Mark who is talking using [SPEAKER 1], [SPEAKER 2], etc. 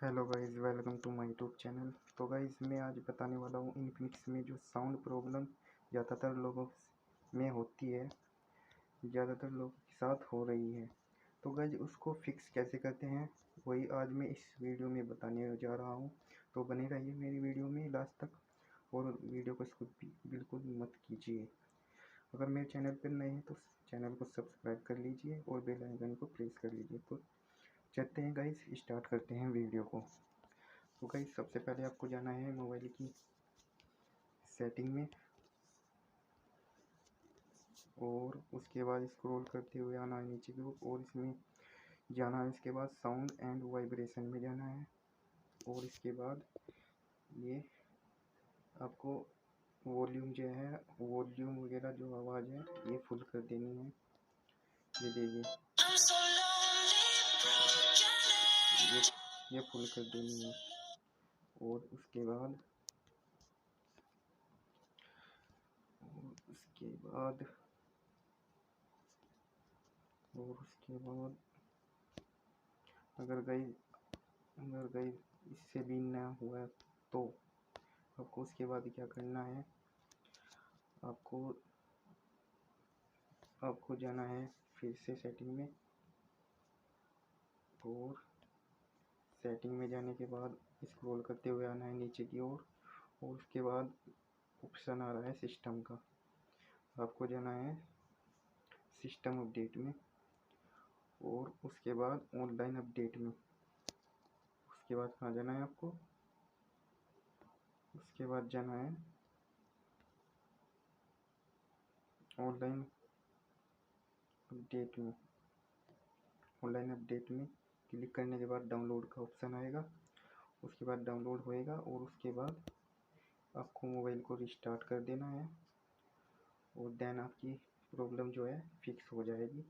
[SPEAKER 1] Hello guys, welcome to my YouTube channel. तो guys, मैं आज बताने वाला हूँ इनफिनिक्स में जो साउंड प्रॉब्लम ज़्यादातर लोगों में होती है, ज़्यादातर लोगों के साथ हो रही है। तो गाइस, उसको फिक्स कैसे करते हैं वही आज मैं इस वीडियो में बताने जा रहा हूँ। तो बने रहिए मेरी वीडियो में लास्ट तक और वीडियो को स्किप भी बिल्कुल मत कीजिए। अगर मेरे चैनल पर नए हैं तो चैनल को सब्सक्राइब कर लीजिए और बेल आइकन को प्रेस कर लीजिए। तो चलते हैं गाइस, स्टार्ट करते हैं वीडियो को। तो गाइस, सबसे पहले आपको जाना है मोबाइल की सेटिंग में और उसके बाद स्क्रॉल करते हुए आना है नीचे की ओर और इसमें जाना है। इसके बाद साउंड एंड वाइब्रेशन में जाना है और इसके बाद ये आपको वॉल्यूम जो है, वॉल्यूम वगैरह जो आवाज़ है ये फुल कर देनी है। ये देखिए, ये फुल कर देनी है। और उसके बाद और उसके बाद और उसके बाद अगर गई इससे भी ना हुआ तो आपको उसके बाद क्या करना है, आपको आपको जाना है फिर से सेटिंग में और सेटिंग में जाने के बाद स्क्रॉल करते हुए आना है नीचे की ओर और उसके बाद ऑप्शन आ रहा है सिस्टम का। आपको जाना है सिस्टम अपडेट में और उसके बाद ऑनलाइन अपडेट में। उसके बाद कहाँ जाना है आपको, उसके बाद जाना है ऑनलाइन अपडेट में। ऑनलाइन अपडेट में क्लिक करने के बाद डाउनलोड का ऑप्शन आएगा। उसके बाद डाउनलोड होएगा और उसके बाद आपको मोबाइल को रिस्टार्ट कर देना है और देन आपकी प्रॉब्लम जो है फिक्स हो जाएगी।